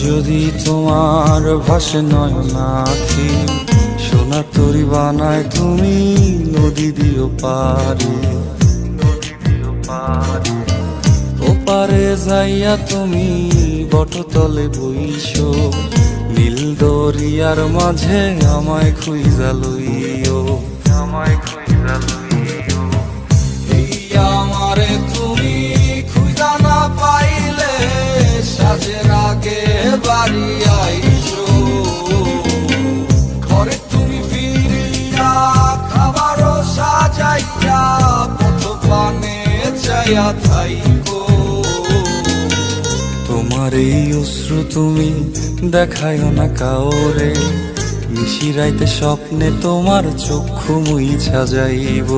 যদি তোমার ভাসে নয়ন আঁখি, সোনার তরি বানায় তুমি নদী দিও পারে। ওপারে যাইয়া তুমি বটতলে বইসো, নীল দরিয়ার মাঝে আমায় খুঁজা লইও, আমায় খুঁজা লইও। এই আমারে তুমি খুঁজা না পাইলে সাজের আগে বাড়ি আইসো, ঘরে তুমি ফিরিয়া খাবারও সাজাইয়া পথ পানে চাইয়া থাইকো। তোমার এই অশ্রু তুমি দেখায়ও না কাউরে, নিশিরাইতে স্বপ্নে তোমার চক্ষু মুইছা যাইব।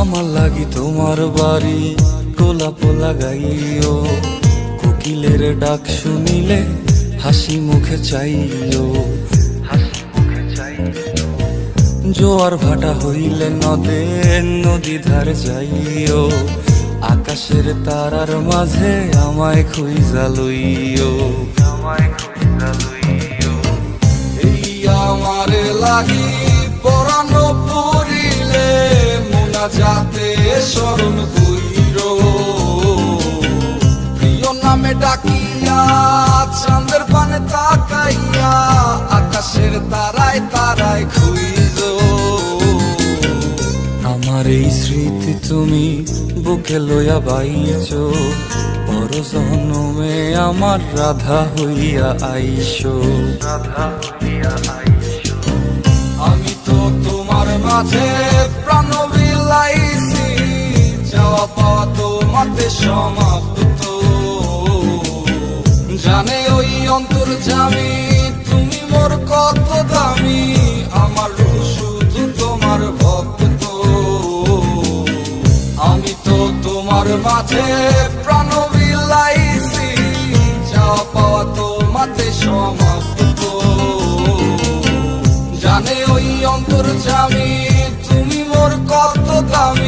আমার লাগি তোমার বাড়ি গোলাপ লাগাইও, কোকিলের ডাক শুনিলে হাসি মুখে চাইও, হাসি মুখে চাইও। জোয়ার ভাটা হইলে নদে নদী ধার যাইও, আকাশের তারার মাঝে আমায় খুঁজা লইও, আমায় খুঁজা লইও। এই আমারে লাগি পরানো পড়িলে যাতে স্মরণ কইরো, প্রিয় নামে ডাকিয়া চাঁদের পানে তাকাইয়া আকাশের তারায় তারায় খুঁজো। আমার এই স্মৃতি তুমি বুকে লইয়া বাইছো, পর জন্মে আমার রাধা হইয়া আইসো, রাধা হইয়া আইসো। আমি তো তোমার মাঝে প্রাণ বিলাইছি, যাওয়া পাওয়া তোমাতে সমাপ্ত। জানে ওই অন্তর্যামী তুমি মোর কত দামি, আমার রূহ শুধু তোমার ভক্ত। আমি তো তোমার মাঝে প্রাণ বিলাইছি, যাওয়া পাওয়া তোমাতে সমাপ্ত। জানে ওই অন্তর্যামী তুমি মোর কত দামি।